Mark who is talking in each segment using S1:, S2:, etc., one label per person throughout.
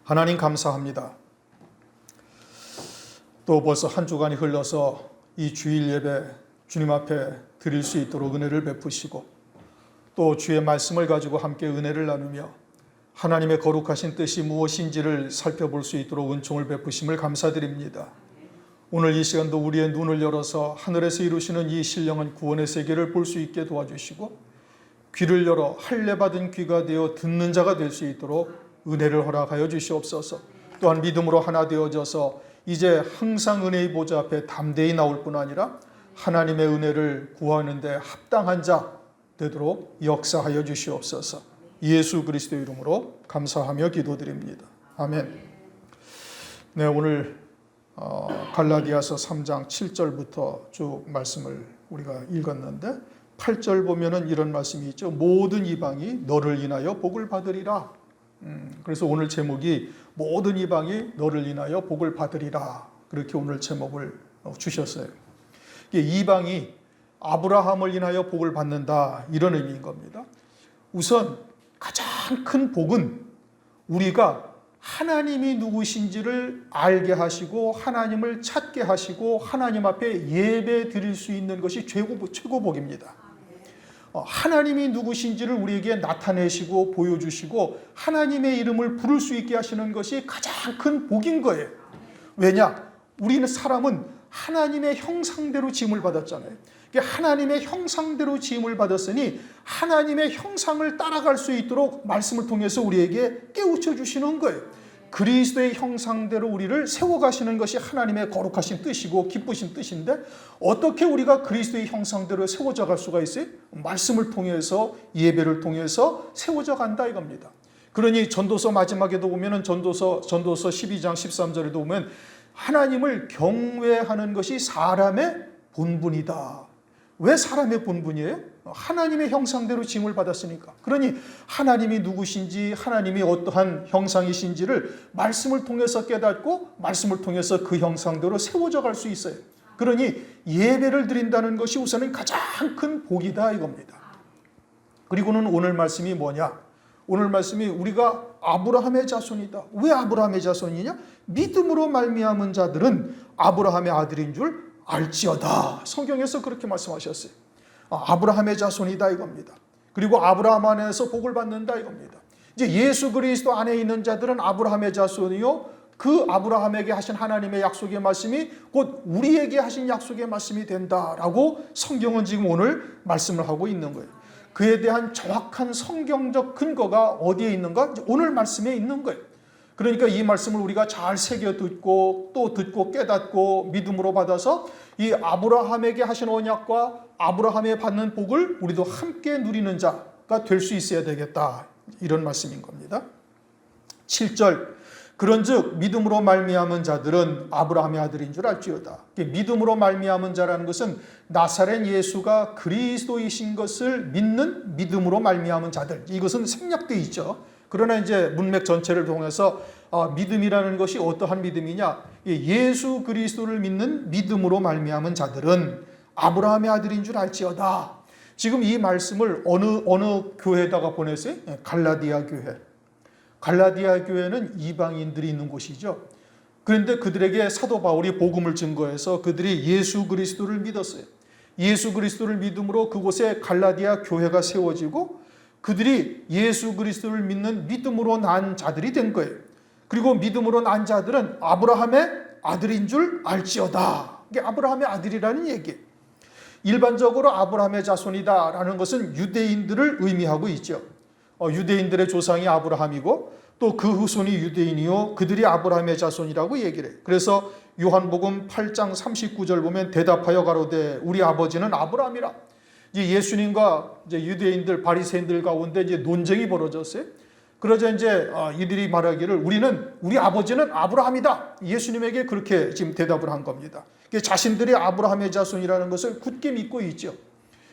S1: 하나님 감사합니다. 또 벌써 한 주간이 흘러서 이 주일 예배 주님 앞에 드릴 수 있도록 은혜를 베푸시고 또 주의 말씀을 가지고 함께 은혜를 나누며 하나님의 거룩하신 뜻이 무엇인지를 살펴볼 수 있도록 은총을 베푸심을 감사드립니다. 오늘 이 시간도 우리의 눈을 열어서 하늘에서 이루시는 이 신령한 구원의 세계를 볼 수 있게 도와주시고 귀를 열어 할례 받은 귀가 되어 듣는 자가 될 수 있도록 은혜를 허락하여 주시옵소서. 또한 믿음으로 하나 되어져서 이제 항상 은혜의 보좌 앞에 담대히 나올 뿐 아니라 하나님의 은혜를 구하는 데 합당한 자 되도록 역사하여 주시옵소서. 예수 그리스도의 이름으로 감사하며 기도드립니다. 아멘. 네, 오늘 갈라디아서 3장 7절부터 쭉 말씀을 우리가 읽었는데 8절 보면은 이런 말씀이 있죠. 모든 이방이 너를 인하여 복을 받으리라. 그래서 오늘 제목이 모든 이방이 너를 인하여 복을 받으리라. 그렇게 오늘 제목을 주셨어요. 이방이 아브라함을 인하여 복을 받는다, 이런 의미인 겁니다. 우선 가장 큰 복은 우리가 하나님이 누구신지를 알게 하시고 하나님을 찾게 하시고 하나님 앞에 예배 드릴 수 있는 것이 최고 복입니다. 하나님이 누구신지를 우리에게 나타내시고 보여주시고 하나님의 이름을 부를 수 있게 하시는 것이 가장 큰 복인 거예요. 왜냐? 우리는 사람은 하나님의 형상대로 지음을 받았잖아요. 하나님의 형상대로 지음을 받았으니 하나님의 형상을 따라갈 수 있도록 말씀을 통해서 우리에게 깨우쳐 주시는 거예요. 그리스도의 형상대로 우리를 세워가시는 것이 하나님의 거룩하신 뜻이고 기쁘신 뜻인데 어떻게 우리가 그리스도의 형상대로 세워져 갈 수가 있어요? 말씀을 통해서, 예배를 통해서 세워져 간다 이겁니다. 그러니 전도서 마지막에도 보면 전도서 12장 13절에도 보면 하나님을 경외하는 것이 사람의 본분이다. 왜 사람의 본분이에요? 하나님의 형상대로 지음을 받았으니까. 그러니 하나님이 누구신지, 하나님이 어떠한 형상이신지를 말씀을 통해서 깨닫고 말씀을 통해서 그 형상대로 세워져 갈 수 있어요. 그러니 예배를 드린다는 것이 우선은 가장 큰 복이다 이겁니다. 그리고는 오늘 말씀이 뭐냐? 오늘 말씀이 우리가 아브라함의 자손이다. 왜 아브라함의 자손이냐? 믿음으로 말미암은 자들은 아브라함의 아들인 줄 알지어다. 성경에서 그렇게 말씀하셨어요. 아브라함의 자손이다 이겁니다. 그리고 아브라함 안에서 복을 받는다 이겁니다. 이제 예수 그리스도 안에 있는 자들은 아브라함의 자손이요, 그 아브라함에게 하신 하나님의 약속의 말씀이 곧 우리에게 하신 약속의 말씀이 된다라고 성경은 지금 오늘 말씀을 하고 있는 거예요. 그에 대한 정확한 성경적 근거가 어디에 있는가? 오늘 말씀에 있는 거예요. 그러니까 이 말씀을 우리가 잘 새겨 듣고 또 듣고 깨닫고 믿음으로 받아서 이 아브라함에게 하신 언약과 아브라함에 받는 복을 우리도 함께 누리는 자가 될 수 있어야 되겠다, 이런 말씀인 겁니다. 7절 그런즉 믿음으로 말미암은 자들은 아브라함의 아들인 줄 알지어다. 믿음으로 말미암은 자라는 것은 나사렛 예수가 그리스도이신 것을 믿는 믿음으로 말미암은 자들, 이것은 생략되어 있죠. 그러나 이제 문맥 전체를 통해서 믿음이라는 것이 어떠한 믿음이냐? 예수 그리스도를 믿는 믿음으로 말미암은 자들은 아브라함의 아들인 줄 알지어다. 지금 이 말씀을 어느 교회에다가 보냈어요? 갈라디아 교회. 갈라디아 교회는 이방인들이 있는 곳이죠. 그런데 그들에게 사도 바울이 복음을 증거해서 그들이 예수 그리스도를 믿었어요. 예수 그리스도를 믿음으로 그곳에 갈라디아 교회가 세워지고 그들이 예수 그리스도를 믿는 믿음으로 난 자들이 된 거예요. 그리고 믿음으로 난 자들은 아브라함의 아들인 줄 알지어다. 이게 아브라함의 아들이라는 얘기예요. 일반적으로 아브라함의 자손이다라는 것은 유대인들을 의미하고 있죠. 유대인들의 조상이 아브라함이고 또 그 후손이 유대인이요 그들이 아브라함의 자손이라고 얘기를 해요. 그래서 요한복음 8장 39절 보면 대답하여 가로되 우리 아버지는 아브라함이라. 예수님과 이제 유대인들 바리새인들 가운데 이제 논쟁이 벌어졌어요. 그러자 이제 이들이 말하기를 우리 아버지는 아브라함이다. 예수님에게 그렇게 지금 대답을 한 겁니다. 자신들이 아브라함의 자손이라는 것을 굳게 믿고 있죠.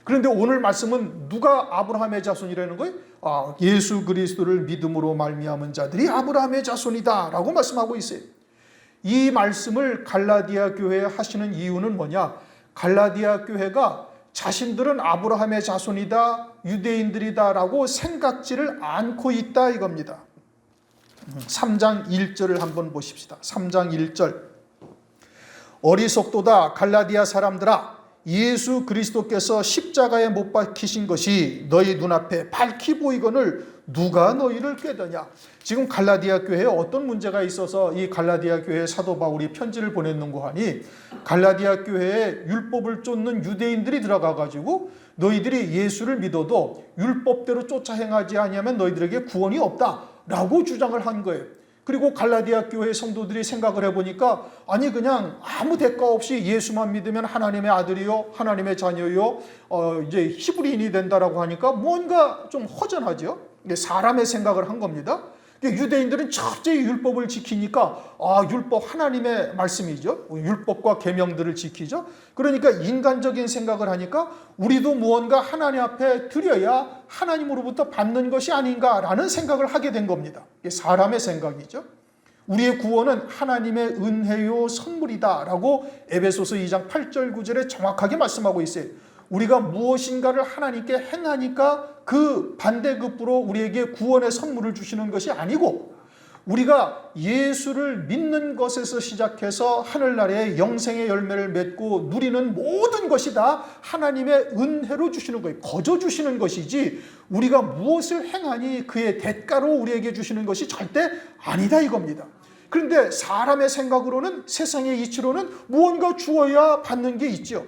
S1: 그런데 오늘 말씀은 누가 아브라함의 자손이라는 거예요? 예수 그리스도를 믿음으로 말미암은 자들이 아브라함의 자손이다라고 말씀하고 있어요. 이 말씀을 갈라디아 교회에 하시는 이유는 뭐냐? 갈라디아 교회가 자신들은 아브라함의 자손이다, 유대인들이다라고 생각지를 않고 있다 이겁니다. 3장 1절을 한번 보십시다. 3장 1절. 어리석도다 갈라디아 사람들아, 예수 그리스도께서 십자가에 못 박히신 것이 너희 눈앞에 밝히 보이거늘 누가 너희를 꾀더냐. 지금 갈라디아 교회에 어떤 문제가 있어서 이 갈라디아 교회에 사도 바울이 편지를 보냈는고 하니, 갈라디아 교회에 율법을 쫓는 유대인들이 들어가 가지고 너희들이 예수를 믿어도 율법대로 쫓아 행하지 아니하면 너희들에게 구원이 없다라고 주장을 한 거예요. 그리고 갈라디아 교회 성도들이 생각을 해보니까, 아니 그냥 아무 대가 없이 예수만 믿으면 하나님의 아들이요 하나님의 자녀요 이제 히브리인이 된다라고 하니까 뭔가 좀 허전하죠. 사람의 생각을 한 겁니다. 유대인들은 철저히 율법을 지키니까 율법 하나님의 말씀이죠. 율법과 계명들을 지키죠. 그러니까 인간적인 생각을 하니까 우리도 무언가 하나님 앞에 드려야 하나님으로부터 받는 것이 아닌가라는 생각을 하게 된 겁니다. 이게 사람의 생각이죠. 우리의 구원은 하나님의 은혜요 선물이다라고 에베소서 2장 8절 9절에 정확하게 말씀하고 있어요. 우리가 무엇인가를 하나님께 행하니까 그 반대급부로 우리에게 구원의 선물을 주시는 것이 아니고, 우리가 예수를 믿는 것에서 시작해서 하늘나라의 영생의 열매를 맺고 누리는 모든 것이 다 하나님의 은혜로 주시는 거예요. 거저 주시는 것이지 우리가 무엇을 행하니 그의 대가로 우리에게 주시는 것이 절대 아니다 이겁니다. 그런데 사람의 생각으로는, 세상의 이치로는 무언가 주어야 받는 게 있죠.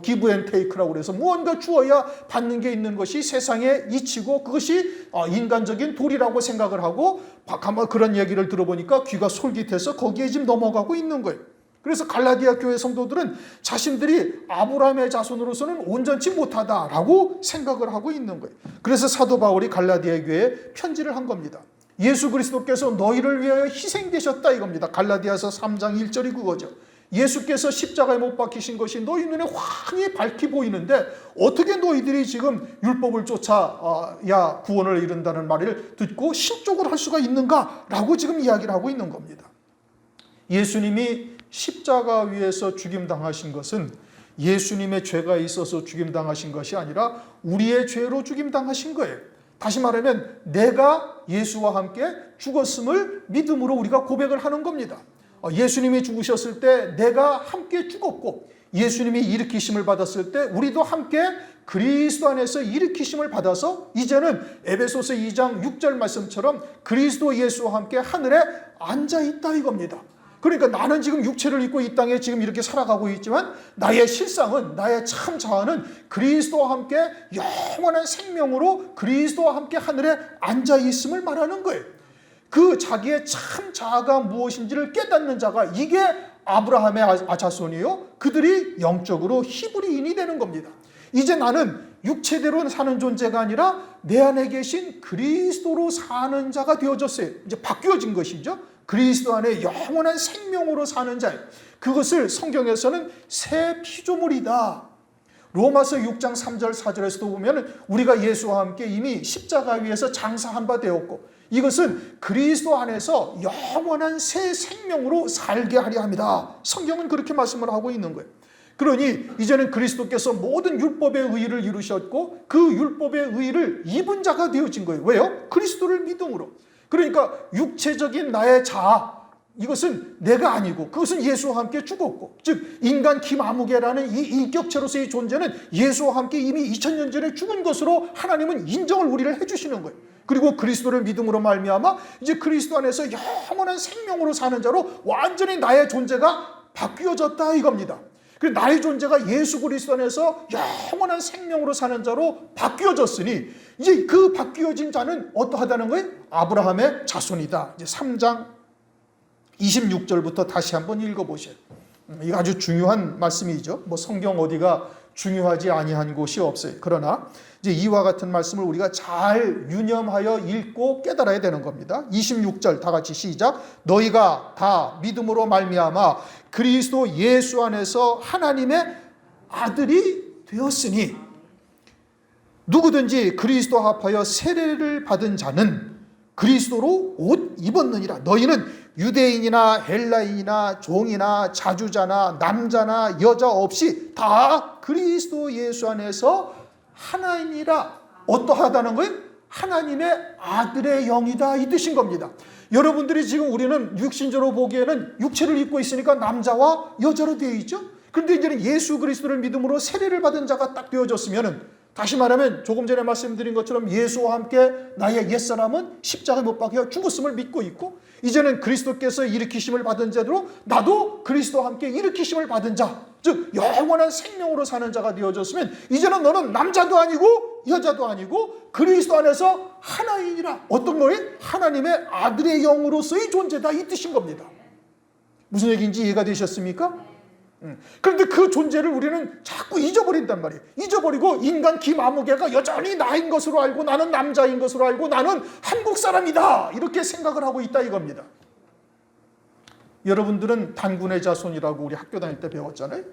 S1: 기브 앤 테이크라고 그래서 무언가 주어야 받는 게 있는 것이 세상의 이치고, 그것이 인간적인 도리라고 생각을 하고, 가만 그런 얘기를 들어보니까 귀가 솔깃해서 거기에 지금 넘어가고 있는 거예요. 그래서 갈라디아 교회 성도들은 자신들이 아브라함의 자손으로서는 온전치 못하다라고 생각을 하고 있는 거예요. 그래서 사도 바울이 갈라디아 교회에 편지를 한 겁니다. 예수 그리스도께서 너희를 위하여 희생되셨다 이겁니다. 갈라디아서 3장 1절이 그거죠. 예수께서 십자가에 못 박히신 것이 너희 눈에 환히 밝히 보이는데 어떻게 너희들이 지금 율법을 쫓아야 구원을 이룬다는 말을 듣고 신족을 할 수가 있는가라고 지금 이야기를 하고 있는 겁니다. 예수님이 십자가 위에서 죽임당하신 것은 예수님의 죄가 있어서 죽임당하신 것이 아니라 우리의 죄로 죽임당하신 거예요. 다시 말하면 내가 예수와 함께 죽었음을 믿음으로 우리가 고백을 하는 겁니다. 예수님이 죽으셨을 때 내가 함께 죽었고, 예수님이 일으키심을 받았을 때 우리도 함께 그리스도 안에서 일으키심을 받아서 이제는 에베소서 2장 6절 말씀처럼 그리스도 예수와 함께 하늘에 앉아있다 이겁니다. 그러니까 나는 지금 육체를 입고 이 땅에 지금 이렇게 살아가고 있지만 나의 실상은, 나의 참 자아는 그리스도와 함께 영원한 생명으로 그리스도와 함께 하늘에 앉아있음을 말하는 거예요. 그 자기의 참 자아가 무엇인지를 깨닫는 자가, 이게 아브라함의 자손이요, 그들이 영적으로 히브리인이 되는 겁니다. 이제 나는 육체대로 사는 존재가 아니라 내 안에 계신 그리스도로 사는 자가 되어졌어요. 이제 바뀌어진 것이죠. 그리스도 안에 영원한 생명으로 사는 자, 그것을 성경에서는 새 피조물이다. 로마서 6장 3절 4절에서도 보면 우리가 예수와 함께 이미 십자가 위에서 장사한 바 되었고, 이것은 그리스도 안에서 영원한 새 생명으로 살게 하려 합니다. 성경은 그렇게 말씀을 하고 있는 거예요. 그러니 이제는 그리스도께서 모든 율법의 의의를 이루셨고 그 율법의 의의를 입은 자가 되어진 거예요. 왜요? 그리스도를 믿음으로. 그러니까 육체적인 나의 자아, 이것은 내가 아니고 그것은 예수와 함께 죽었고, 즉 인간 김아무개라는 이 인격체로서의 존재는 예수와 함께 이미 2000년 전에 죽은 것으로 하나님은 인정을 우리를 해주시는 거예요. 그리고 그리스도를 믿음으로 말미암아 이제 그리스도 안에서 영원한 생명으로 사는 자로 완전히 나의 존재가 바뀌어졌다 이겁니다. 그리고 나의 존재가 예수 그리스도 안에서 영원한 생명으로 사는 자로 바뀌어졌으니 이제 그 바뀌어진 자는 어떠하다는 거예요? 아브라함의 자손이다. 이제 3장 26절부터 다시 한번 읽어보세요. 이거 아주 중요한 말씀이죠. 성경 어디가 중요하지 아니한 곳이 없어요. 그러나 이제 이와 같은 말씀을 우리가 잘 유념하여 읽고 깨달아야 되는 겁니다. 26절 다 같이 시작. 너희가 다 믿음으로 말미암아 그리스도 예수 안에서 하나님의 아들이 되었으니, 누구든지 그리스도 합하여 세례를 받은 자는 그리스도로 옷 입었느니라. 너희는 유대인이나 헬라인이나 종이나 자주자나 남자나 여자 없이 다 그리스도 예수 안에서 하나이니라. 어떠하다는 거예요? 하나님의 아들의 영이다 이 뜻인 겁니다. 여러분들이 지금 우리는 육신적으로 보기에는 육체를 입고 있으니까 남자와 여자로 되어 있죠. 그런데 이제는 예수 그리스도를 믿음으로 세례를 받은 자가 딱 되어졌으면은, 다시 말하면 조금 전에 말씀드린 것처럼 예수와 함께 나의 옛사람은 십자가에 못 박혀 죽었음을 믿고 있고, 이제는 그리스도께서 일으키심을 받은 자로 나도 그리스도와 함께 일으키심을 받은 자, 즉 영원한 생명으로 사는 자가 되어졌으면, 이제는 너는 남자도 아니고 여자도 아니고 그리스도 안에서 하나이니라. 어떤 거예요? 하나님의 아들의 영으로서의 존재다 이 뜻인 겁니다. 무슨 얘기인지 이해가 되셨습니까? 그런데 그 존재를 우리는 자꾸 잊어버린단 말이에요. 잊어버리고 인간 김아무개가 여전히 나인 것으로 알고, 나는 남자인 것으로 알고, 나는 한국 사람이다 이렇게 생각을 하고 있다 이겁니다. 여러분들은 단군의 자손이라고 우리 학교 다닐 때 배웠잖아요.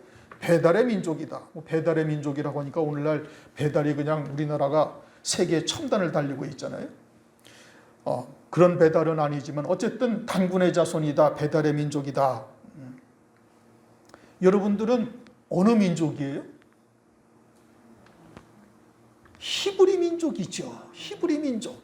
S1: 배달의 민족이다. 배달의 민족이라고 하니까 오늘날 배달이 그냥 우리나라가 세계 첨단을 달리고 있잖아요. 그런 배달은 아니지만 어쨌든 단군의 자손이다, 배달의 민족이다. 여러분들은 어느 민족이에요? 히브리 민족이죠. 히브리 민족.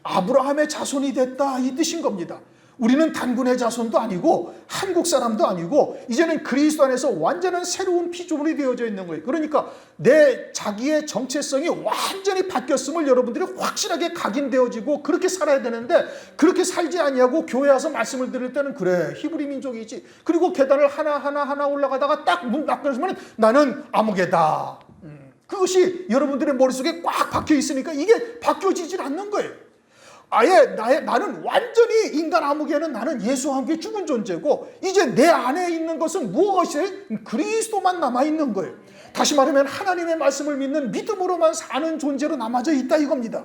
S1: 아브라함의 자손이 됐다 이 뜻인 겁니다. 우리는 단군의 자손도 아니고 한국 사람도 아니고 이제는 그리스도 안에서 완전한 새로운 피조물이 되어져 있는 거예요. 그러니까 내 자기의 정체성이 완전히 바뀌었음을 여러분들이 확실하게 각인되어지고 그렇게 살아야 되는데, 그렇게 살지 아니하고 교회 와서 말씀을 들을 때는 그래 히브리 민족이지, 그리고 계단을 하나 올라가다가 딱 문 닫고서는 나는 아무개다. 그것이 여러분들의 머릿속에 꽉 박혀 있으니까 이게 바뀌어지질 않는 거예요. 아예 나는 완전히 인간 아무개는 나는 예수와 함께 죽은 존재고, 이제 내 안에 있는 것은 무엇이? 그리스도만 남아있는 거예요. 다시 말하면 하나님의 말씀을 믿는 믿음으로만 사는 존재로 남아져 있다 이겁니다.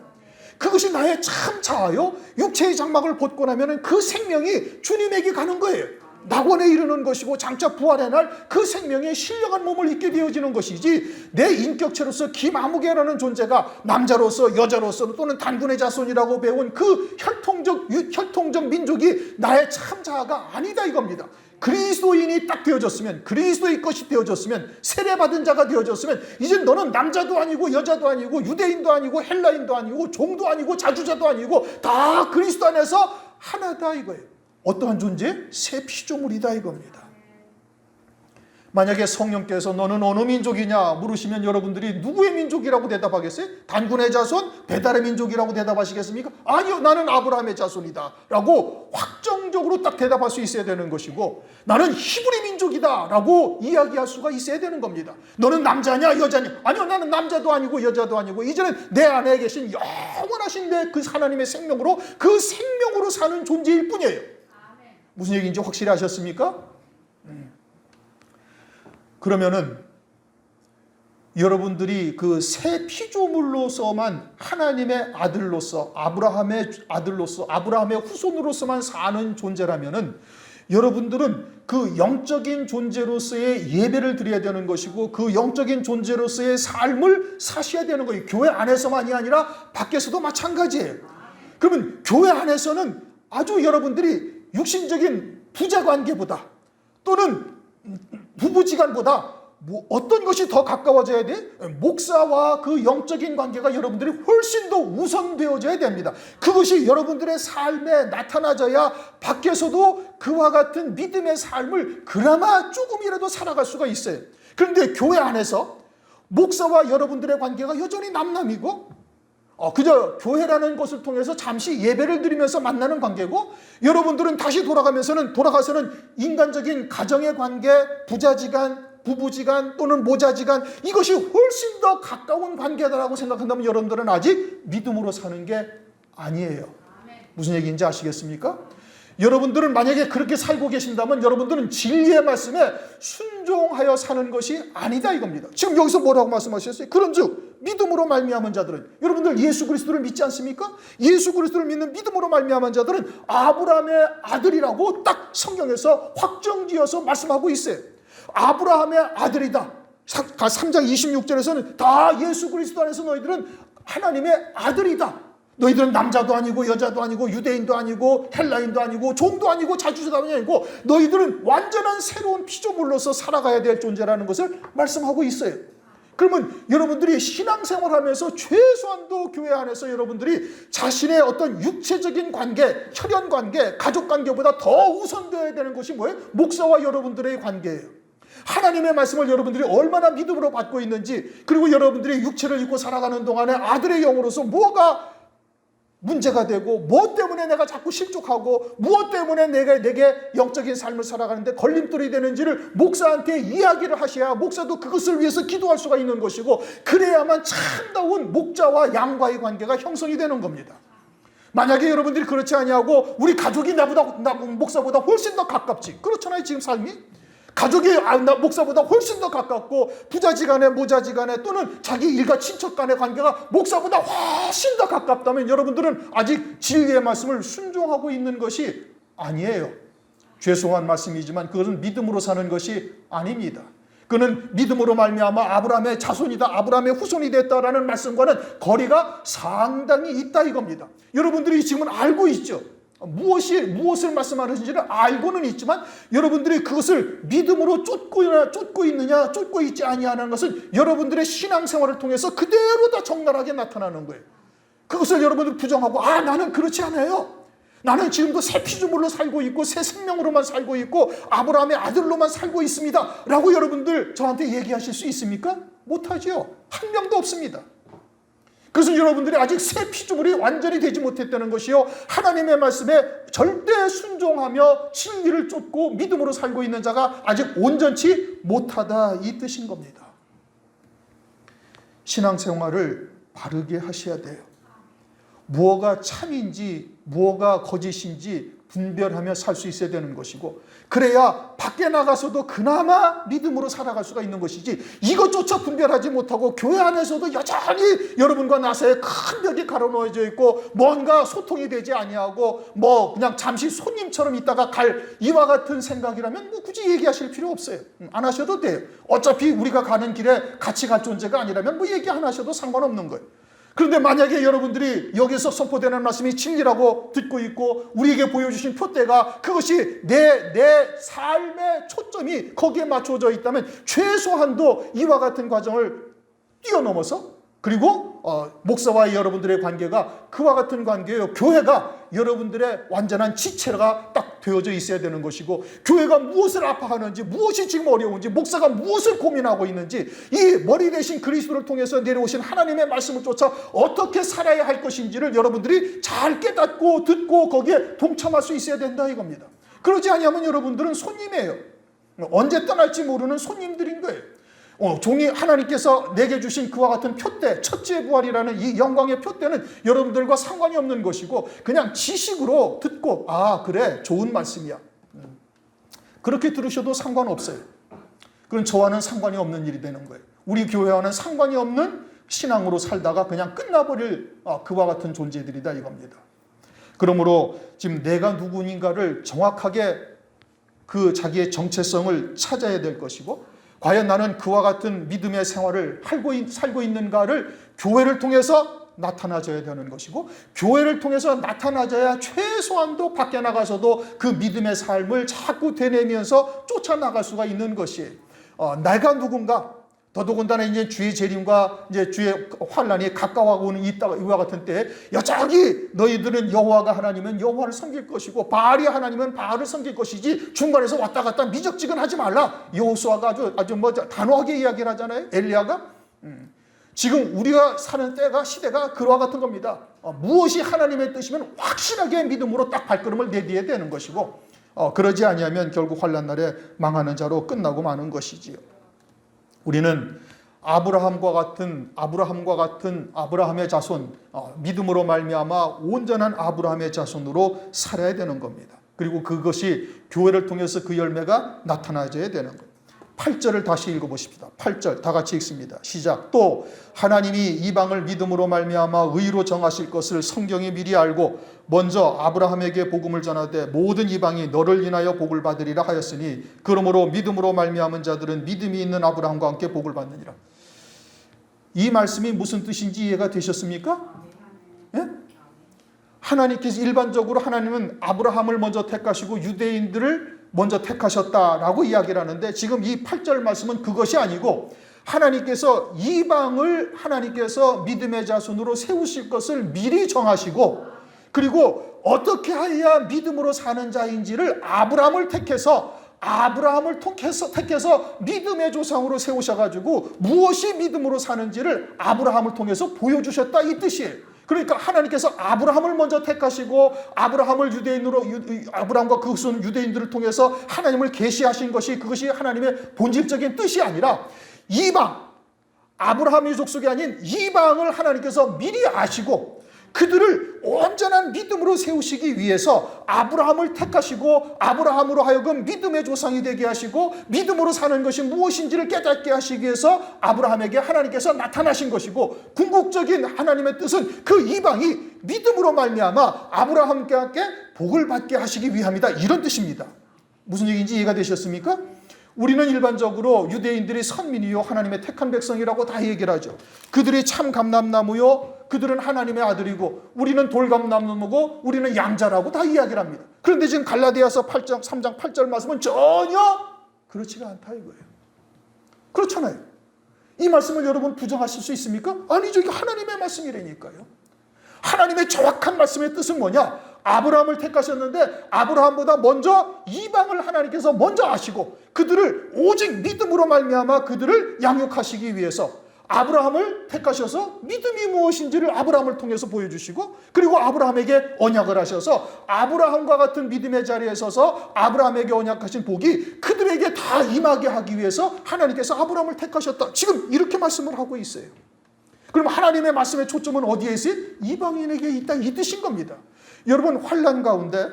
S1: 그것이 나의 참 자아요. 육체의 장막을 벗고 나면 그 생명이 주님에게 가는 거예요. 낙원에 이르는 것이고 장차 부활의 날 그 생명에 신령한 몸을 입게 되어지는 것이지, 내 인격체로서 김아무개라는 존재가 남자로서 여자로서 또는 단군의 자손이라고 배운 그 혈통적 민족이 나의 참 자아가 아니다 이겁니다. 그리스도인이 딱 되어졌으면, 그리스도의 것이 되어졌으면, 세례받은 자가 되어졌으면, 이제 너는 남자도 아니고 여자도 아니고 유대인도 아니고 헬라인도 아니고 종도 아니고 자주자도 아니고 다 그리스도 안에서 하나다 이거예요. 어떠한 존재? 새 피조물이다 이겁니다. 만약에 성령께서 너는 어느 민족이냐 물으시면 여러분들이 누구의 민족이라고 대답하겠어요? 단군의 자손? 배달의 민족이라고 대답하시겠습니까? 아니요, 나는 아브라함의 자손이다 라고 확정적으로 딱 대답할 수 있어야 되는 것이고, 나는 히브리 민족이다 라고 이야기할 수가 있어야 되는 겁니다. 너는 남자냐 여자냐? 아니요, 나는 남자도 아니고 여자도 아니고 이제는 내 안에 계신 영원하신 내 그 하나님의 생명으로, 그 생명으로 사는 존재일 뿐이에요. 무슨 얘기인지 확실히 아셨습니까? 그러면은 여러분들이 그 새 피조물로서만 하나님의 아들로서, 아브라함의 아들로서, 아브라함의 후손으로서만 사는 존재라면은 여러분들은 그 영적인 존재로서의 예배를 드려야 되는 것이고, 그 영적인 존재로서의 삶을 사셔야 되는 거예요. 교회 안에서만이 아니라 밖에서도 마찬가지예요. 그러면 교회 안에서는 아주 여러분들이 육신적인 부자관계보다 또는 부부지간보다 어떤 것이 더 가까워져야 돼? 목사와 그 영적인 관계가 여러분들이 훨씬 더 우선되어져야 됩니다. 그것이 여러분들의 삶에 나타나져야 밖에서도 그와 같은 믿음의 삶을 그나마 조금이라도 살아갈 수가 있어요. 그런데 교회 안에서 목사와 여러분들의 관계가 여전히 남남이고, 그저 교회라는 것을 통해서 잠시 예배를 드리면서 만나는 관계고, 여러분들은 다시 돌아가서는 인간적인 가정의 관계, 부자지간, 부부지간 또는 모자지간, 이것이 훨씬 더 가까운 관계다라고 생각한다면 여러분들은 아직 믿음으로 사는 게 아니에요. 무슨 얘기인지 아시겠습니까? 여러분들은 만약에 그렇게 살고 계신다면 여러분들은 진리의 말씀에 순종하여 사는 것이 아니다 이겁니다. 지금 여기서 뭐라고 말씀하셨어요? 그런즉 믿음으로 말미암은 자들은, 여러분들 예수 그리스도를 믿지 않습니까? 예수 그리스도를 믿는 믿음으로 말미암은 자들은 아브라함의 아들이라고 딱 성경에서 확정지어서 말씀하고 있어요. 아브라함의 아들이다. 3장 26절에서는 다 예수 그리스도 안에서 너희들은 하나님의 아들이다. 너희들은 남자도 아니고 여자도 아니고 유대인도 아니고 헬라인도 아니고 종도 아니고 자주자도 아니고 너희들은 완전한 새로운 피조물로서 살아가야 될 존재라는 것을 말씀하고 있어요. 그러면 여러분들이 신앙생활하면서 최소한도 교회 안에서 여러분들이 자신의 어떤 육체적인 관계, 혈연 관계, 가족 관계보다 더 우선되어야 되는 것이 뭐예요? 목사와 여러분들의 관계예요. 하나님의 말씀을 여러분들이 얼마나 믿음으로 받고 있는지, 그리고 여러분들이 육체를 입고 살아가는 동안에 아들의 영으로서 뭐가 문제가 되고, 무엇 때문에 내가 자꾸 실족하고, 무엇 때문에 내게 영적인 삶을 살아가는데 걸림돌이 되는지를 목사한테 이야기를 하셔야 목사도 그것을 위해서 기도할 수가 있는 것이고, 그래야만 참다운 목자와 양과의 관계가 형성이 되는 겁니다. 만약에 여러분들이 그렇지 아니하고 우리 가족이 나 목사보다 훨씬 더 가깝지, 그렇잖아요. 지금 삶이 가족이 목사보다 훨씬 더 가깝고, 부자지간에 모자지간에 또는 자기 일가 친척 간의 관계가 목사보다 훨씬 더 가깝다면 여러분들은 아직 진리의 말씀을 순종하고 있는 것이 아니에요. 죄송한 말씀이지만 그것은 믿음으로 사는 것이 아닙니다. 그는 믿음으로 말미암아 아브라함의 자손이다, 아브라함의 후손이 됐다라는 말씀과는 거리가 상당히 있다 이겁니다. 여러분들이 지금은 알고 있죠. 무엇을 말씀하시는지를 알고는 있지만 여러분들이 그것을 믿음으로 쫓고 있느냐 쫓고 있지 아니하는 것은 여러분들의 신앙생활을 통해서 그대로 다 적나라하게 나타나는 거예요. 그것을 여러분들 부정하고 나는 그렇지 않아요. 나는 지금도 새 피조물로 살고 있고 새 생명으로만 살고 있고 아브라함의 아들로만 살고 있습니다 라고 여러분들 저한테 얘기하실 수 있습니까? 못하죠. 한 명도 없습니다. 그래서 여러분들이 아직 새 피조물이 완전히 되지 못했다는 것이요, 하나님의 말씀에 절대 순종하며 진리를 쫓고 믿음으로 살고 있는 자가 아직 온전치 못하다 이 뜻인 겁니다. 신앙생활을 바르게 하셔야 돼요. 무엇가 참인지 무엇가 거짓인지 분별하며 살 수 있어야 되는 것이고, 그래야 밖에 나가서도 그나마 믿음으로 살아갈 수가 있는 것이지, 이것조차 분별하지 못하고 교회 안에서도 여전히 여러분과 나 사이에 큰 벽이 가로놓여져 있고 뭔가 소통이 되지 아니하고 그냥 잠시 손님처럼 있다가 갈 이와 같은 생각이라면 굳이 얘기하실 필요 없어요. 안 하셔도 돼요. 어차피 우리가 가는 길에 같이 갈 존재가 아니라면 얘기 안 하셔도 상관없는 거예요. 그런데 만약에 여러분들이 여기서 선포되는 말씀이 진리라고 듣고 있고 우리에게 보여주신 표대가 그것이 내 삶의 초점이 거기에 맞춰져 있다면 최소한도 이와 같은 과정을 뛰어넘어서, 그리고 목사와의 여러분들의 관계가 그와 같은 관계예요. 교회가 여러분들의 완전한 지체가 딱 되어져 있어야 되는 것이고, 교회가 무엇을 아파하는지, 무엇이 지금 어려운지, 목사가 무엇을 고민하고 있는지, 이 머리 대신 그리스도를 통해서 내려오신 하나님의 말씀을 쫓아 어떻게 살아야 할 것인지를 여러분들이 잘 깨닫고 듣고 거기에 동참할 수 있어야 된다 이겁니다. 그러지 아니하면 여러분들은 손님이에요. 언제 떠날지 모르는 손님들인 거예요. 종이 하나님께서 내게 주신 그와 같은 표대, 첫째 부활이라는 이 영광의 표대는 여러분들과 상관이 없는 것이고, 그냥 지식으로 듣고 그래 좋은 말씀이야, 그렇게 들으셔도 상관없어요. 그건 저와는 상관이 없는 일이 되는 거예요. 우리 교회와는 상관이 없는 신앙으로 살다가 그냥 끝나버릴 그와 같은 존재들이다 이겁니다. 그러므로 지금 내가 누구인가를 정확하게 그 자기의 정체성을 찾아야 될 것이고, 과연 나는 그와 같은 믿음의 생활을 살고 있는가를 교회를 통해서 나타나줘야 되는 것이고, 교회를 통해서 나타나줘야 최소한도 밖에 나가서도 그 믿음의 삶을 자꾸 되뇌면서 쫓아나갈 수가 있는 것이에요. 내가 누군가, 더더군다나 이제 주의 재림과 이제 주의 환란이 가까워하고 오는 이와 같은 때에 여전히 너희들은 여호와가 하나님은 여호와를 섬길 것이고 바알이 하나님은 바알을 섬길 것이지 중간에서 왔다 갔다 미적지근하지 말라. 여호수아가 아주 단호하게 이야기를 하잖아요. 엘리야가. 지금 우리가 사는 때가 시대가 그와 같은 겁니다. 무엇이 하나님의 뜻이면 확실하게 믿음으로 딱 발걸음을 내디뎌야 되는 것이고, 그러지 아니하면 결국 환란 날에 망하는 자로 끝나고 마는 것이지요. 우리는 아브라함과 같은 아브라함의 자손, 믿음으로 말미암아 온전한 아브라함의 자손으로 살아야 되는 겁니다. 그리고 그것이 교회를 통해서 그 열매가 나타나줘야 되는 거예요. 8절을 다시 읽어보십시다. 8절 다 같이 읽습니다. 시작. 또 하나님이 이방을 믿음으로 말미암아 의로 정하실 것을 성경이 미리 알고 먼저 아브라함에게 복음을 전하되 모든 이방이 너를 인하여 복을 받으리라 하였으니 그러므로 믿음으로 말미암은 자들은 믿음이 있는 아브라함과 함께 복을 받느니라. 이 말씀이 무슨 뜻인지 이해가 되셨습니까? 예? 하나님께서 일반적으로 하나님은 아브라함을 먼저 택하시고 유대인들을 먼저 택하셨다라고 이야기를 하는데, 지금 이 8절 말씀은 그것이 아니고 하나님께서 이방을 하나님께서 믿음의 자손으로 세우실 것을 미리 정하시고, 그리고 어떻게 해야 믿음으로 사는 자인지를 아브라함을 택해서 믿음의 조상으로 세우셔가지고 무엇이 믿음으로 사는지를 아브라함을 통해서 보여주셨다, 이 뜻이에요. 그러니까 하나님께서 아브라함을 먼저 택하시고 아브라함과 그 후손 유대인들을 통해서 하나님을 계시하신 것이, 그것이 하나님의 본질적인 뜻이 아니라 이방, 아브라함 유족 속이 아닌 이방을 하나님께서 미리 아시고 그들을 온전한 믿음으로 세우시기 위해서 아브라함을 택하시고 아브라함으로 하여금 믿음의 조상이 되게 하시고 믿음으로 사는 것이 무엇인지를 깨닫게 하시기 위해서 아브라함에게 하나님께서 나타나신 것이고, 궁극적인 하나님의 뜻은 그 이방이 믿음으로 말미암아 아브라함께 함께 복을 받게 하시기 위함이다, 이런 뜻입니다. 무슨 얘기인지 이해가 되셨습니까? 우리는 일반적으로 유대인들이 선민이요 하나님의 택한 백성이라고 다 얘기를 하죠. 그들이 참 감람나무요, 그들은 하나님의 아들이고 우리는 돌감람나무고 우리는 양자라고 다 이야기를 합니다. 그런데 지금 갈라디아서 3장 8절 말씀은 전혀 그렇지가 않다 이거예요. 그렇잖아요. 이 말씀을 여러분 부정하실 수 있습니까? 아니죠. 이게 하나님의 말씀이라니까요. 하나님의 정확한 말씀의 뜻은 뭐냐? 아브라함을 택하셨는데 아브라함보다 먼저 이방을 하나님께서 먼저 아시고 그들을 오직 믿음으로 말미암아 그들을 양육하시기 위해서 아브라함을 택하셔서 믿음이 무엇인지를 아브라함을 통해서 보여주시고, 그리고 아브라함에게 언약을 하셔서 아브라함과 같은 믿음의 자리에 서서 아브라함에게 언약하신 복이 그들에게 다 임하게 하기 위해서 하나님께서 아브라함을 택하셨다, 지금 이렇게 말씀을 하고 있어요. 그럼 하나님의 말씀의 초점은 어디에 있어요? 이방인에게 있다, 이 뜻인 겁니다. 여러분, 환난 가운데,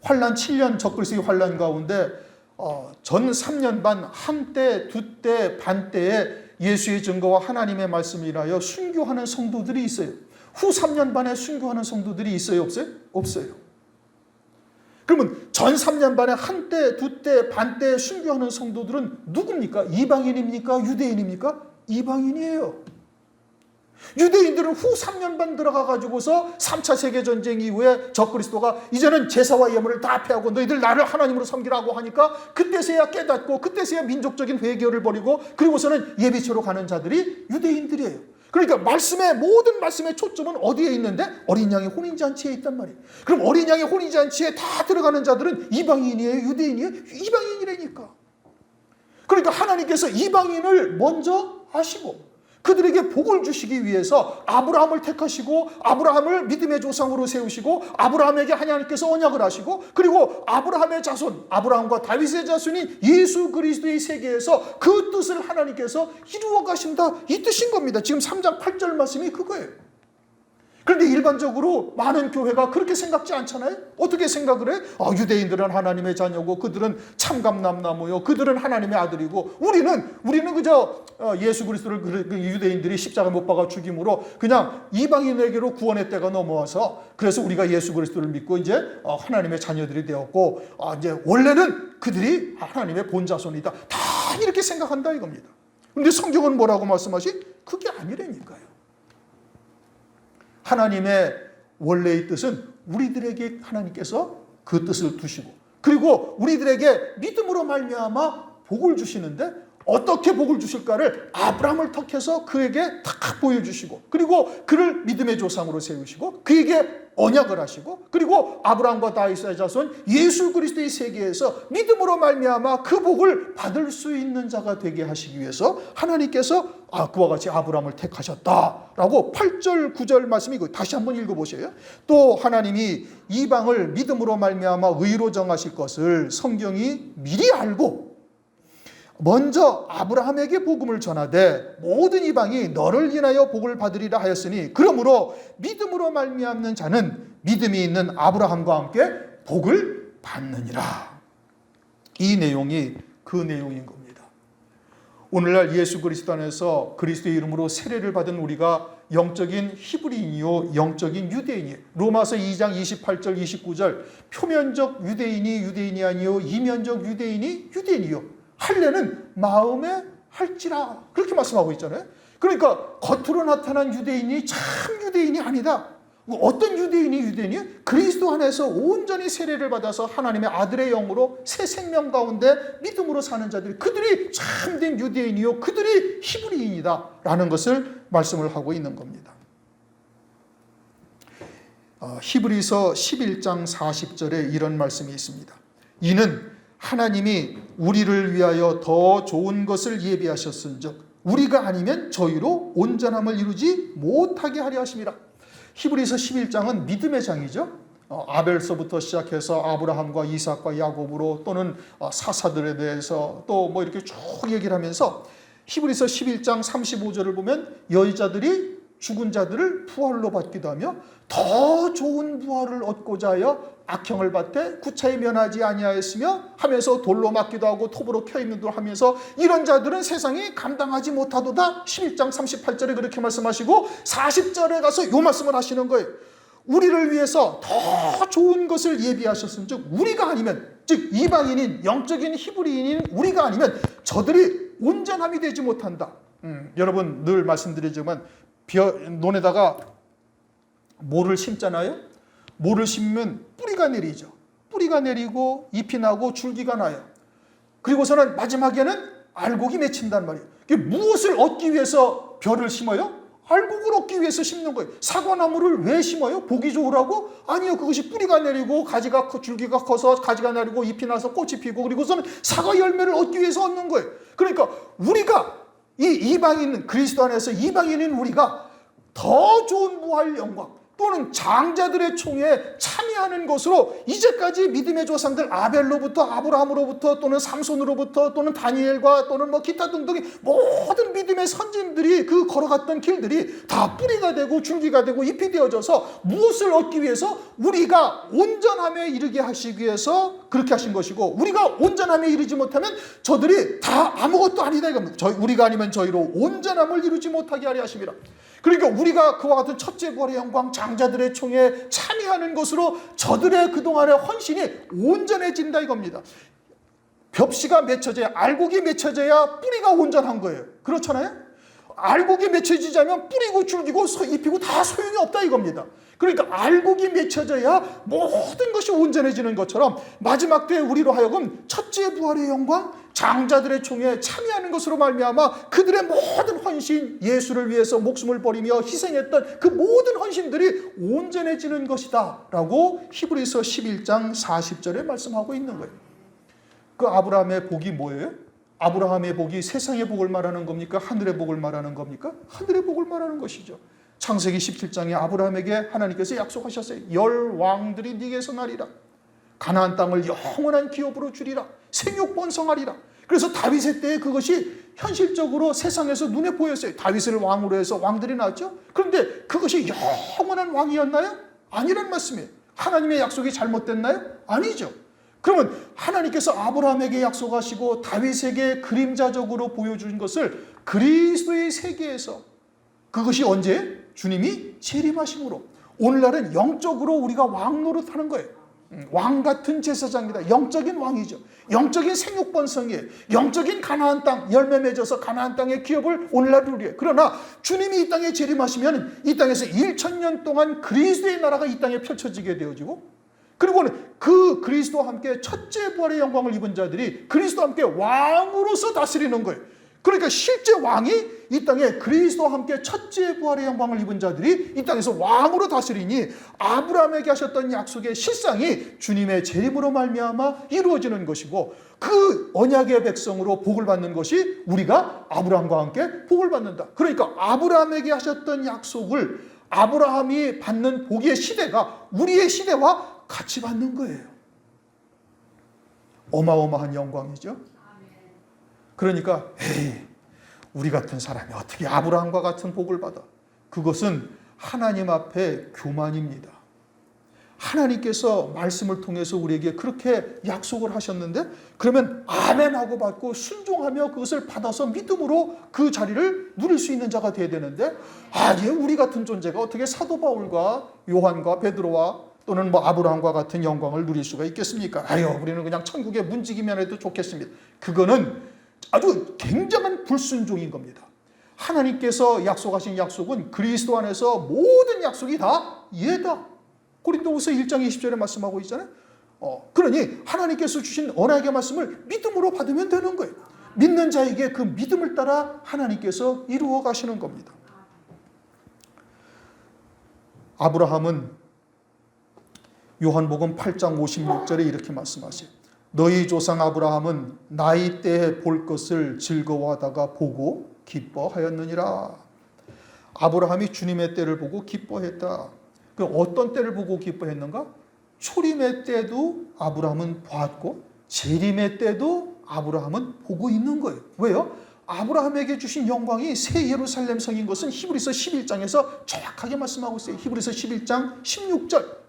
S1: 환난 7년 적그리스도의 환난 가운데 전 3년 반 한때 두때 반때에 예수의 증거와 하나님의 말씀을 인하여 순교하는 성도들이 있어요. 후 3년 반에 순교하는 성도들이 있어요, 없어요? 없어요. 그러면 전 3년 반에 한때 두때 반때에 순교하는 성도들은 누굽니까? 이방인입니까? 유대인입니까? 이방인이에요. 유대인들은 후 3년 반 들어가가지고서 3차 세계전쟁 이후에 적그리스도가 이제는 제사와 예물을 다 폐하고 너희들 나를 하나님으로 섬기라고 하니까 그때서야 깨닫고 그때서야 민족적인 회개를 벌이고 그리고서는 예비처로 가는 자들이 유대인들이에요. 그러니까 모든 말씀의 초점은 어디에 있는데? 어린 양의 혼인잔치에 있단 말이에요. 그럼 어린 양의 혼인잔치에 다 들어가는 자들은 이방인이에요? 유대인이에요? 이방인이라니까. 그러니까 하나님께서 이방인을 먼저 아시고 그들에게 복을 주시기 위해서 아브라함을 택하시고 아브라함을 믿음의 조상으로 세우시고 아브라함에게 하나님께서 언약을 하시고, 그리고 아브라함의 자손, 아브라함과 다윗의 자손인 예수 그리스도의 세계에서 그 뜻을 하나님께서 이루어 가신다, 이 뜻인 겁니다. 지금 3장 8절 말씀이 그거예요. 그런데 일반적으로 많은 교회가 그렇게 생각지 않잖아요. 어떻게 생각을 해? 유대인들은 하나님의 자녀고 그들은 참감람나무요, 그들은 하나님의 아들이고 우리는 그저 예수 그리스도를 유대인들이 십자가 못 박아 죽임으로 그냥 이방인에게로 구원의 때가 넘어와서 그래서 우리가 예수 그리스도를 믿고 이제 하나님의 자녀들이 되었고 이제 원래는 그들이 하나님의 본자손이다, 다 이렇게 생각한다 이겁니다. 그런데 성경은 뭐라고 말씀하시? 그게 아니라니까요. 하나님의 원래의 뜻은 우리들에게 하나님께서 그 뜻을 두시고, 그리고 우리들에게 믿음으로 말미암아 복을 주시는데 어떻게 복을 주실까를 아브라함을 택해서 그에게 딱 보여주시고, 그리고 그를 믿음의 조상으로 세우시고 그에게 언약을 하시고, 그리고 아브라함과 다윗의 자손 예수 그리스도의 세계에서 믿음으로 말미암아 그 복을 받을 수 있는 자가 되게 하시기 위해서 하나님께서 그와 같이 아브라함을 택하셨다라고 8절 9절 말씀이고, 다시 한번 읽어보세요. 또 하나님이 이방을 믿음으로 말미암아 의로 정하실 것을 성경이 미리 알고 먼저 아브라함에게 복음을 전하되 모든 이방이 너를 인하여 복을 받으리라 하였으니, 그러므로 믿음으로 말미암는 자는 믿음이 있는 아브라함과 함께 복을 받느니라. 이 내용이 그 내용인 겁니다. 오늘날 예수 그리스도 안에서 그리스도의 이름으로 세례를 받은 우리가 영적인 히브리인이요 영적인 유대인이에요. 로마서 2장 28절 29절 표면적 유대인이 아니요 이면적 유대인이요 할례는 마음에 할지라, 그렇게 말씀하고 있잖아요. 그러니까 겉으로 나타난 유대인이 참 유대인이 아니다. 어떤 유대인이에요? 그리스도 안에서 온전히 세례를 받아서 하나님의 아들의 영으로 새 생명 가운데 믿음으로 사는 자들이, 그들이 참된 유대인이요 그들이 히브리인이다 라는 것을 말씀을 하고 있는 겁니다. 히브리서 11장 40절에 이런 말씀이 있습니다. 이는 하나님이 우리를 위하여 더 좋은 것을 예비하셨은즉 우리가 아니면 저희로 온전함을 이루지 못하게 하려 하심이라. 히브리서 11장은 믿음의 장이죠. 아벨서부터 시작해서 아브라함과 이삭과 야곱으로, 또는 사사들에 대해서 또 뭐 이렇게 쭉 얘기를 하면서 히브리서 11장 35절을 보면 여자들이 죽은 자들을 부활로 받기도 하며 더 좋은 부활을 얻고자 하여 악형을 받되 구차히 면하지 아니하였으며 하면서 돌로 맞기도 하고 톱으로 켜있는도 하면서 이런 자들은 세상이 감당하지 못하도다. 11장 38절에 그렇게 말씀하시고 40절에 가서 이 말씀을 하시는 거예요. 우리를 위해서 더 좋은 것을 예비하셨은 즉 우리가 아니면, 즉 이방인인 영적인 히브리인인 우리가 아니면 저들이 온전함이 되지 못한다. 여러분 늘 말씀드리지만 논에다가 모를 심잖아요. 모를 심으면 뿌리가 내리죠. 뿌리가 내리고 잎이 나고 줄기가 나요. 그리고서는 마지막에는 알곡이 맺힌단 말이에요. 무엇을 얻기 위해서 벼를 심어요? 알곡을 얻기 위해서 심는 거예요. 사과나무를 왜 심어요? 보기 좋으라고? 아니요. 그것이 뿌리가 내리고 가지가 줄기가 커서 가지가 내리고 잎이 나서 꽃이 피고 그리고서는 사과 열매를 얻기 위해서 얻는 거예요. 그러니까 우리가 이 이방인, 그리스도 안에서 이방인인 우리가 더 좋은 부활 영광 또는 장자들의 총에 참여하는 것으로 이제까지 믿음의 조상들 아벨로부터 아브라함으로부터 또는 삼손으로부터 또는 다니엘과 또는 뭐 기타 등등의 모든 믿음의 선진들이 그 걸어갔던 길들이 다 뿌리가 되고 줄기가 되고 잎이 되어져서 무엇을 얻기 위해서? 우리가 온전함에 이르게 하시기 위해서 그렇게 하신 것이고, 우리가 온전함에 이르지 못하면 저들이 다 아무것도 아니다 이겁니다. 우리가 아니면 저희로 온전함을 이루지 못하게 하려 하심이라. 그러니까 우리가 그와 같은 첫째 부활의 영광 장자들의 총에 참여하는 것으로 저들의 그동안의 헌신이 온전해진다 이겁니다. 벽시가 맺혀져야, 알곡이 맺혀져야 뿌리가 온전한 거예요. 그렇잖아요? 알곡이 맺혀지자면 뿌리고 줄기고 잎이고 다 소용이 없다 이겁니다. 그러니까 알곡이 맺혀져야 모든 것이 온전해지는 것처럼 마지막 때에 우리로 하여금 첫째 부활의 영광 장자들의 총에 참여하는 것으로 말미암아 그들의 모든 헌신, 예수를 위해서 목숨을 버리며 희생했던 그 모든 헌신들이 온전해지는 것이다 라고 히브리서 11장 40절에 말씀하고 있는 거예요. 그 아브라함의 복이 뭐예요? 아브라함의 복이 세상의 복을 말하는 겁니까? 하늘의 복을 말하는 겁니까? 하늘의 복을 말하는 것이죠. 창세기 17장에 아브라함에게 하나님께서 약속하셨어요. 10왕들이 네게서 나리라. 가나안 땅을 영원한 기업으로 주리라. 생육번성하리라. 그래서 다윗의 때에 그것이 현실적으로 세상에서 눈에 보였어요. 다윗을 왕으로 해서 왕들이 나왔죠. 그런데 그것이 영원한 왕이었나요? 아니란 말씀이에요. 하나님의 약속이 잘못됐나요? 아니죠. 그러면 하나님께서 아브라함에게 약속하시고 다윗에게 그림자적으로 보여준 것을 그리스도의 세계에서, 그것이 언제? 주님이 재림하심으로. 오늘날은 영적으로 우리가 왕 노릇하는 거예요. 왕 같은 제사장이다. 영적인 왕이죠. 영적인 생육번성이에요. 영적인 가나안 땅, 열매 맺어서 가나안 땅의 기업을 오늘날 누려요. 그러나 주님이 이 땅에 재림하시면 이 땅에서 1000년 동안 그리스도의 나라가 이 땅에 펼쳐지게 되어지고, 그리고는 그 그리스도와 함께 첫째 부활의 영광을 입은 자들이 그리스도와 함께 왕으로서 다스리는 거예요. 그러니까 실제 왕이 이 땅에 그리스도와 함께 첫째 부활의 영광을 입은 자들이 이 땅에서 왕으로 다스리니 아브라함에게 하셨던 약속의 실상이 주님의 재림으로 말미암아 이루어지는 것이고, 그 언약의 백성으로 복을 받는 것이 우리가 아브라함과 함께 복을 받는다. 그러니까 아브라함에게 하셨던 약속을, 아브라함이 받는 복의 시대가 우리의 시대와 같이 받는 거예요. 어마어마한 영광이죠. 그러니까 우리 같은 사람이 어떻게 아브라함과 같은 복을 받아? 그것은 하나님 앞에 교만입니다. 하나님께서 말씀을 통해서 우리에게 그렇게 약속을 하셨는데, 그러면 아멘하고 받고 순종하며 그것을 받아서 믿음으로 그 자리를 누릴 수 있는 자가 되어야 되는데, 아니에요. 우리 같은 존재가 어떻게 사도 바울과 요한과 베드로와 또는 뭐 아브라함과 같은 영광을 누릴 수가 있겠습니까? 아유, 우리는 그냥 천국에 문지기만 해도 좋겠습니다. 그거는 아주 굉장한 불순종인 겁니다. 하나님께서 약속하신 약속은 그리스도 안에서 모든 약속이 다 예다. 고린도후서 1장 20절에 말씀하고 있잖아요. 그러니 하나님께서 주신 언약의 말씀을 믿음으로 받으면 되는 거예요. 믿는 자에게 그 믿음을 따라 하나님께서 이루어 가시는 겁니다. 아브라함은 요한복음 8장 56절에 이렇게 말씀하세요. 너희 조상 아브라함은 나이 때에 볼 것을 즐거워하다가 보고 기뻐하였느니라. 아브라함이 주님의 때를 보고 기뻐했다. 그 어떤 때를 보고 기뻐했는가? 초림의 때도 아브라함은 보았고 재림의 때도 아브라함은 보고 있는 거예요. 왜요? 아브라함에게 주신 영광이 새 예루살렘 성인 것은 히브리서 11장에서 정확하게 말씀하고 있어요. 히브리서 11장 16절.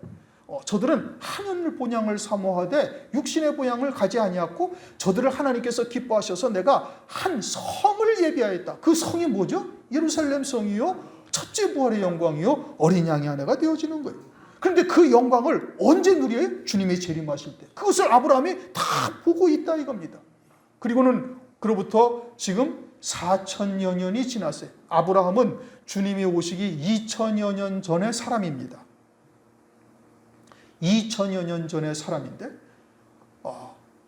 S1: 저들은 하늘 본향을 사모하되 육신의 본향을 가지 아니하고 저들을 하나님께서 기뻐하셔서 내가 한 성을 예비하였다. 그 성이 뭐죠? 예루살렘 성이요, 첫째 부활의 영광이요, 어린 양의 아내가 되어지는 거예요. 그런데 그 영광을 언제 누려요? 주님이 재림하실 때. 그것을 아브라함이 다 보고 있다 이겁니다. 그리고는 그로부터 지금 4천여 년이 지났어요. 아브라함은 주님이 오시기 2천여 년 전의 사람입니다. 2천여 년 전의 사람인데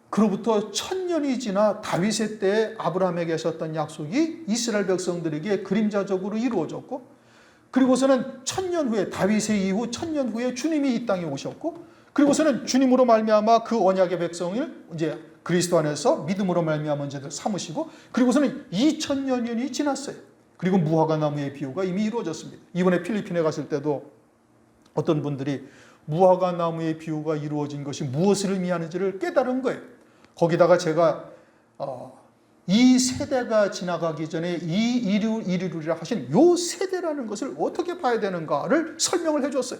S1: 그로부터 1000년이 지나 다윗의 때에 아브라함에게 하셨던 약속이 이스라엘 백성들에게 그림자적으로 이루어졌고, 그리고서는 1000년 후에 다윗의 이후 1000년 후에 주님이 이 땅에 오셨고, 그리고서는 주님으로 말미암아 그 언약의 백성을 이제 그리스도 안에서 믿음으로 말미암아 이제 삼으시고, 그리고서는 2000여 년이 지났어요. 그리고 무화과 나무의 비유가 이미 이루어졌습니다. 이번에 필리핀에 갔을 때도 어떤 분들이 무화과 나무의 비유가 이루어진 것이 무엇을 의미하는지를 깨달은 거예요. 거기다가 제가 이 세대가 지나가기 전에 이 이루리라 하신 요 세대라는 것을 어떻게 봐야 되는가를 설명을 해줬어요.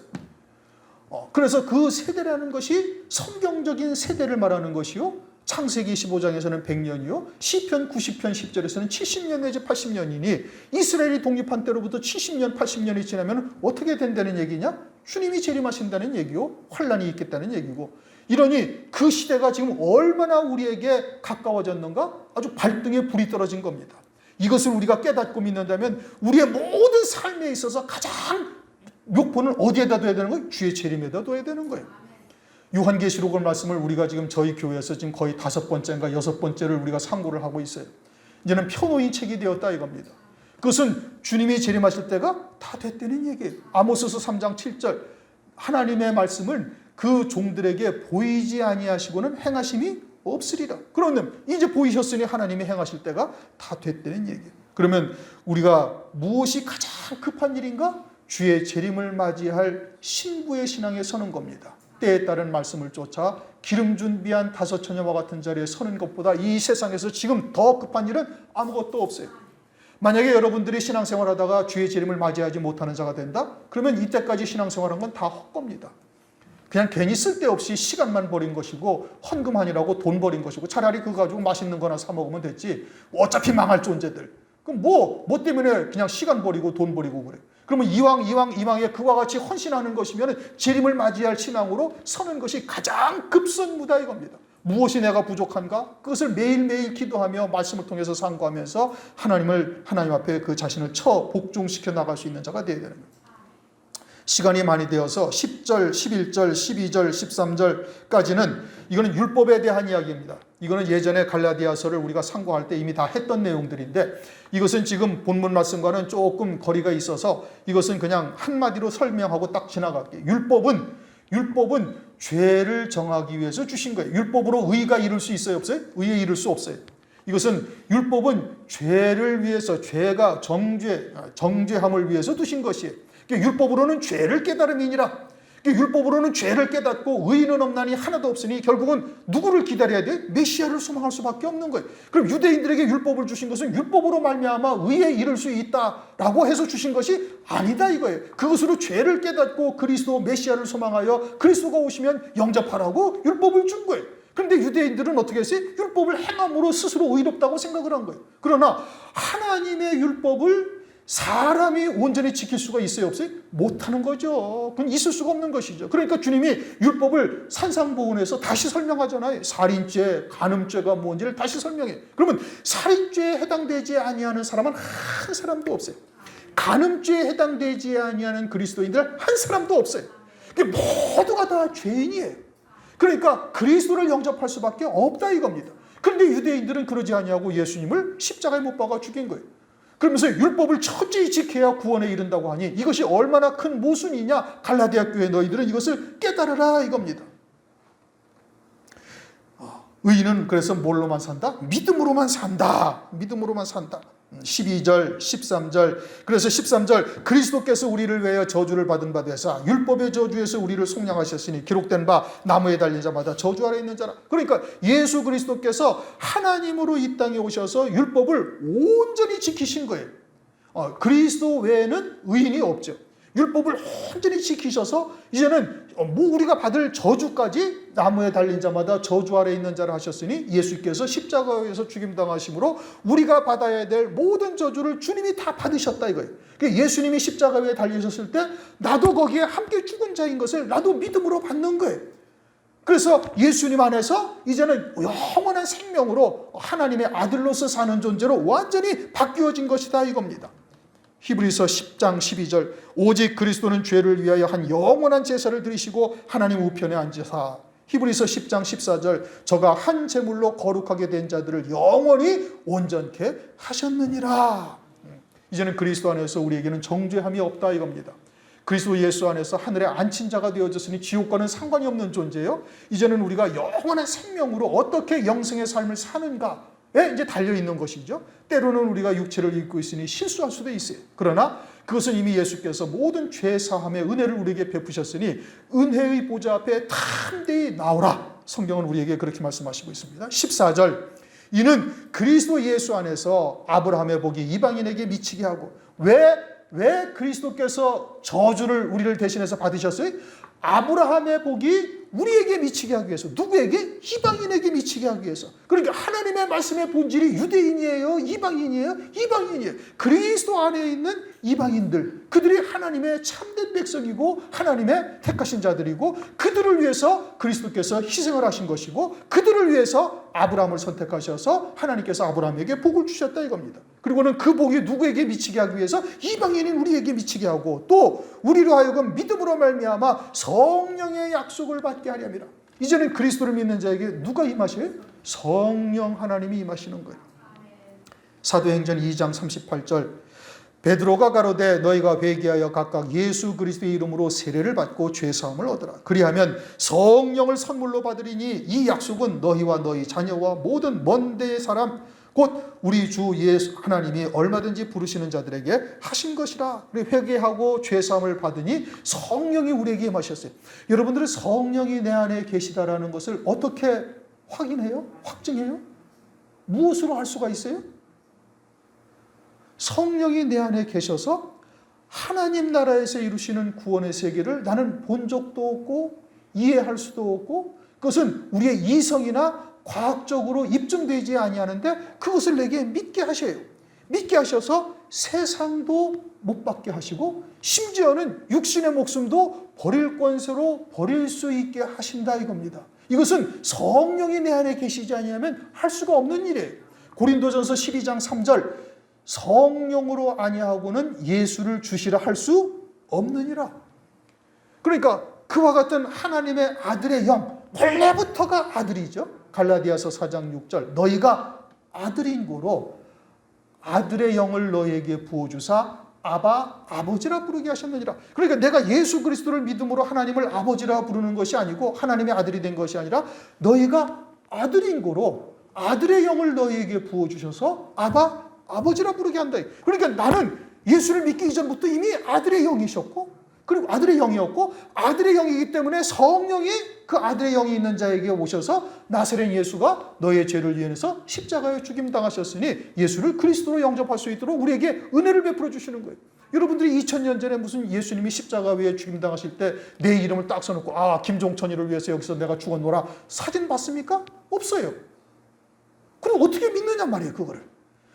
S1: 그래서 그 세대라는 것이 성경적인 세대를 말하는 것이요, 창세기 15장에서는 100년이요, 시편 90편 10절에서는 70년 내지 80년이니 이스라엘이 독립한 때로부터 70년 80년이 지나면 어떻게 된다는 얘기냐? 주님이 재림하신다는 얘기요, 환란이 있겠다는 얘기고, 이러니 그 시대가 지금 얼마나 우리에게 가까워졌는가? 아주 발등에 불이 떨어진 겁니다. 이것을 우리가 깨닫고 믿는다면 우리의 모든 삶에 있어서 가장 목표는 어디에다 둬야 되는 거예요? 주의 재림에다 둬야 되는 거예요. 요한계시록을 말씀을 우리가 지금 저희 교회에서 지금 거의 5번째인가 6번째를 우리가 상고를 하고 있어요. 이제는 표노인 책이 되었다 이겁니다. 그것은 주님이 재림하실 때가 다 됐다는 얘기예요. 아모스서 3장 7절. 하나님의 말씀은 그 종들에게 보이지 아니하시고는 행하심이 없으리라. 그러면 이제 보이셨으니 하나님이 행하실 때가 다 됐다는 얘기예요. 그러면 우리가 무엇이 가장 급한 일인가? 주의 재림을 맞이할 신부의 신앙에 서는 겁니다. 때에 따른 말씀을 쫓아 기름 준비한 5처녀와 같은 자리에 서는 것보다 이 세상에서 지금 더 급한 일은 아무것도 없어요. 만약에 여러분들이 신앙생활하다가 주의 재림을 맞이하지 못하는 자가 된다? 그러면 이때까지 신앙생활한 건 다 헛겁니다. 그냥 괜히 쓸데없이 시간만 버린 것이고 헌금하니라고 돈 버린 것이고, 차라리 그거 가지고 맛있는 거나 사 먹으면 됐지, 어차피 망할 존재들. 그럼 뭐 때문에 그냥 시간 버리고 돈 버리고 그래. 그러면 이왕에 그와 같이 헌신하는 것이면 재림을 맞이할 신앙으로 서는 것이 가장 급선무다 이겁니다. 무엇이 내가 부족한가? 그것을 매일매일 기도하며 말씀을 통해서 상고하면서 하나님 앞에 그 자신을 복종시켜 나갈 수 있는 자가 되어야 되는 거예요. 시간이 많이 되어서 10절, 11절, 12절, 13절까지는 이거는 율법에 대한 이야기입니다. 이거는 예전에 갈라디아서를 우리가 상고할 때 이미 다 했던 내용들인데, 이것은 지금 본문 말씀과는 조금 거리가 있어서 이것은 그냥 한마디로 설명하고 딱 지나갈게요. 율법은 죄를 정하기 위해서 주신 거예요. 율법으로 의가 이룰 수 있어요, 없어요? 의에 이룰 수 없어요. 이것은 율법은 죄를 위해서, 죄가 정죄함을 위해서 두신 것이에요. 율법으로는 죄를 깨달음이니라. 율법으로는 죄를 깨닫고 의인은 없나니 하나도 없으니 결국은 누구를 기다려야 돼? 메시아를 소망할 수밖에 없는 거예요. 그럼 유대인들에게 율법을 주신 것은 율법으로 말미암아 의에 이를 수 있다라고 해서 주신 것이 아니다 이거예요. 그것으로 죄를 깨닫고 그리스도 메시아를 소망하여 그리스도가 오시면 영접하라고 율법을 준 거예요. 그런데 유대인들은 어떻게 했어요? 율법을 행함으로 스스로 의롭다고 생각을 한 거예요. 그러나 하나님의 율법을 사람이 온전히 지킬 수가 있어요, 없어요? 못하는 거죠. 그건 있을 수가 없는 것이죠. 그러니까 주님이 율법을 산상보훈해서 다시 설명하잖아요. 살인죄, 간음죄가 뭔지를 다시 설명해. 그러면 살인죄에 해당되지 아니하는 사람은 한 사람도 없어요. 간음죄에 해당되지 아니하는 그리스도인들 한 사람도 없어요. 모두가 다 죄인이에요. 그러니까 그리스도를 영접할 수밖에 없다 이겁니다. 그런데 유대인들은 그러지 아니하고 예수님을 십자가에 못 박아 죽인 거예요. 그러면서 율법을 철저히 지켜야 구원에 이른다고 하니 이것이 얼마나 큰 모순이냐. 갈라디아 교회 너희들은 이것을 깨달으라 이겁니다. 의인은 그래서 뭘로만 산다? 믿음으로만 산다. 믿음으로만 산다. 12절, 13절. 그래서 13절, 그리스도께서 우리를 위하여 저주를 받은 바 되사 율법의 저주에서 우리를 속량하셨으니 기록된 바 나무에 달린 자마다 저주 아래 있는 자라. 그러니까 예수 그리스도께서 하나님으로 이 땅에 오셔서 율법을 온전히 지키신 거예요. 그리스도 외에는 의인이 없죠. 율법을 온전히 지키셔서 이제는 우리가 받을 저주까지 나무에 달린 자마다 저주 아래 있는 자를 하셨으니 예수께서 십자가에서 죽임당하심으로 우리가 받아야 될 모든 저주를 주님이 다 받으셨다 이거예요. 그러니까 예수님이 십자가에 달리셨을 때 나도 거기에 함께 죽은 자인 것을 나도 믿음으로 받는 거예요. 그래서 예수님 안에서 이제는 영원한 생명으로 하나님의 아들로서 사는 존재로 완전히 바뀌어진 것이다 이겁니다. 히브리서 10장 12절, 오직 그리스도는 죄를 위하여 한 영원한 제사를 드리시고 하나님 우편에 앉으사. 히브리서 10장 14절, 저가 한 제물로 거룩하게 된 자들을 영원히 온전케 하셨느니라. 이제는 그리스도 안에서 우리에게는 정죄함이 없다 이겁니다. 그리스도 예수 안에서 하늘에 앉힌 자가 되어졌으니 지옥과는 상관이 없는 존재예요. 이제는 우리가 영원한 생명으로 어떻게 영생의 삶을 사는가 이제 달려있는 것이죠. 때로는 우리가 육체를 입고 있으니 실수할 수도 있어요. 그러나 그것은 이미 예수께서 모든 죄 사함의 은혜를 우리에게 베푸셨으니 은혜의 보좌 앞에 담대히 나오라. 성경은 우리에게 그렇게 말씀하시고 있습니다. 14절, 이는 그리스도 예수 안에서 아브라함의 복이 이방인에게 미치게 하고. 왜 그리스도께서 저주를 우리를 대신해서 받으셨어요? 아브라함의 복이 우리에게 미치게 하기 위해서. 누구에게? 이방인에게 미치게 하기 위해서. 그러니까 하나님의 말씀의 본질이 유대인이에요? 이방인이에요? 이방인이에요. 그리스도 안에 있는 이방인들, 그들이 하나님의 참된 백성이고 하나님의 택하신 자들이고 그들을 위해서 그리스도께서 희생을 하신 것이고 그들을 위해서 아브라함을 선택하셔서 하나님께서 아브라함에게 복을 주셨다 이겁니다. 그리고는 그 복이 누구에게 미치게 하기 위해서? 이방인인 우리에게 미치게 하고 또 우리로 하여금 믿음으로 말미암아 성령의 약속을 받게 하려니라. 이제는 그리스도를 믿는 자에게 누가 임하셔요? 성령 하나님이 임하시는 거예요. 사도행전 2장 38절, 베드로가 가로되 너희가 회개하여 각각 예수 그리스도의 이름으로 세례를 받고 죄사함을 얻으라. 그리하면 성령을 선물로 받으리니 이 약속은 너희와 너희 자녀와 모든 먼 데의 사람 곧 우리 주 예수 하나님이 얼마든지 부르시는 자들에게 하신 것이라. 회개하고 죄사함을 받으니 성령이 우리에게 임하셨어요. 여러분들은 성령이 내 안에 계시다라는 것을 어떻게 확인해요? 확증해요? 무엇으로 할 수가 있어요? 성령이 내 안에 계셔서 하나님 나라에서 이루시는 구원의 세계를 나는 본 적도 없고 이해할 수도 없고 그것은 우리의 이성이나 과학적으로 입증되지 아니하는데 그것을 내게 믿게 하셔요. 믿게 하셔서 세상도 못 받게 하시고 심지어는 육신의 목숨도 버릴 권세로 버릴 수 있게 하신다 이겁니다. 이것은 성령이 내 안에 계시지 아니하면 할 수가 없는 일이에요. 고린도전서 12장 3절, 성령으로 아니하고는 예수를 주시라 할 수 없느니라. 그러니까 그와 같은 하나님의 아들의 영, 본래부터가 아들이죠. 갈라디아서 4장 6절, 너희가 아들인 고로 아들의 영을 너희에게 부어주사 아바, 아버지라 부르게 하셨느니라. 그러니까 내가 예수 그리스도를 믿음으로 하나님을 아버지라 부르는 것이 아니고 하나님의 아들이 된 것이 아니라 너희가 아들인 고로 아들의 영을 너희에게 부어주셔서 아바, 아버지라 부르게 한다. 그러니까 나는 예수를 믿기 이전부터 이미 아들의 영이셨고 그리고 아들의 영이었고 아들의 영이기 때문에 성령이 그 아들의 영이 있는 자에게 오셔서 나사렛 예수가 너의 죄를 위해서 십자가에 죽임당하셨으니 예수를 그리스도로 영접할 수 있도록 우리에게 은혜를 베풀어 주시는 거예요. 여러분들이 2000년 전에 무슨 예수님이 십자가 위에 죽임당하실 때 내 이름을 딱 써놓고 김종천이를 위해서 여기서 내가 죽었노라 사진 봤습니까? 없어요. 그럼 어떻게 믿느냐 말이에요. 그거를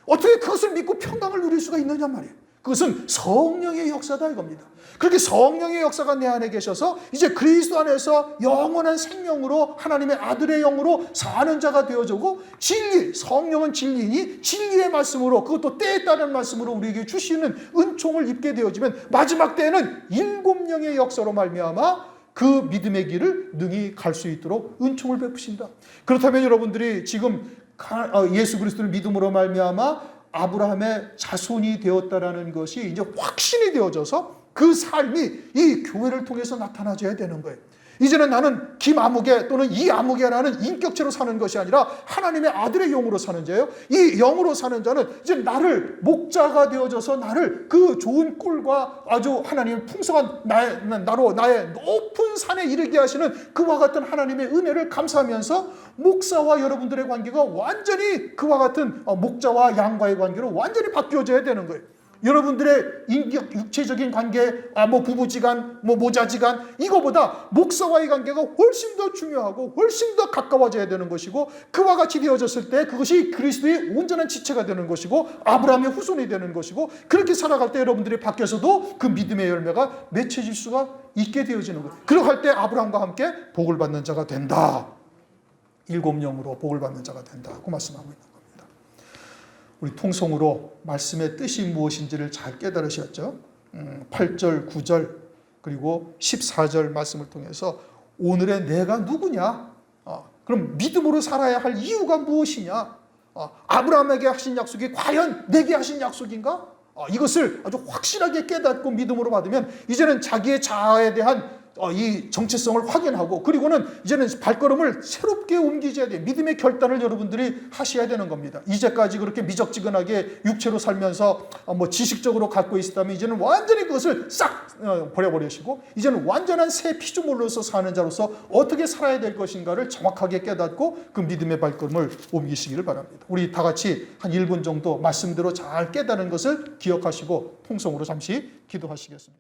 S1: 어떻게 그것을 믿고 평강을 누릴 수가 있느냐 말이에요. 그것은 성령의 역사다 이겁니다. 그렇게 성령의 역사가 내 안에 계셔서 이제 그리스도 안에서 영원한 생명으로 하나님의 아들의 영으로 사는 자가 되어지고 진리, 성령은 진리니 진리의 말씀으로 그것도 때에 따른 말씀으로 우리에게 주시는 은총을 입게 되어지면 마지막 때에는 일곱 영의 역사로 말미암아 그 믿음의 길을 능히 갈 수 있도록 은총을 베푸신다. 그렇다면 여러분들이 지금 예수 그리스도를 믿음으로 말미암아 아브라함의 자손이 되었다라는 것이 이제 확신이 되어져서 그 삶이 이 교회를 통해서 나타나줘야 되는 거예요. 이제는 나는 김아무개 또는 이아무개라는 인격체로 사는 것이 아니라 하나님의 아들의 영으로 사는 자예요. 이 영으로 사는 자는 이제 나를 목자가 되어져서 나를 그 좋은 꿀과 아주 하나님의 풍성한 나의 높은 산에 이르게 하시는 그와 같은 하나님의 은혜를 감사하면서 목사와 여러분들의 관계가 완전히 그와 같은 목자와 양과의 관계로 완전히 바뀌어져야 되는 거예요. 여러분들의 인격, 육체적인 관계, 부부지간, 모자지간, 이거보다 목사와의 관계가 훨씬 더 중요하고 훨씬 더 가까워져야 되는 것이고, 그와 같이 되어졌을 때 그것이 그리스도의 온전한 지체가 되는 것이고, 아브라함의 후손이 되는 것이고, 그렇게 살아갈 때 여러분들이 밖에서도 그 믿음의 열매가 맺혀질 수가 있게 되어지는 거예요. 그렇게 할 때 아브라함과 함께 복을 받는 자가 된다. 일곱 영으로 복을 받는 자가 된다. 그 말씀하고 있는 겁니다. 우리 통성으로 말씀의 뜻이 무엇인지를 잘 깨달으셨죠? 8절, 9절 그리고 14절 말씀을 통해서 오늘의 내가 누구냐? 그럼 믿음으로 살아야 할 이유가 무엇이냐? 아브라함에게 하신 약속이 과연 내게 하신 약속인가? 이것을 아주 확실하게 깨닫고 믿음으로 받으면 이제는 자기의 자아에 대한 이 정체성을 확인하고, 그리고는 이제는 발걸음을 새롭게 옮기셔야 돼요. 믿음의 결단을 여러분들이 하셔야 되는 겁니다. 이제까지 그렇게 미적지근하게 육체로 살면서 지식적으로 갖고 있었다면 이제는 완전히 그것을 싹 버려버리시고 이제는 완전한 새 피조물로서 사는 자로서 어떻게 살아야 될 것인가를 정확하게 깨닫고 그 믿음의 발걸음을 옮기시기를 바랍니다. 우리 다 같이 한 1분 정도 말씀대로 잘 깨달은 것을 기억하시고 통성으로 잠시 기도하시겠습니다.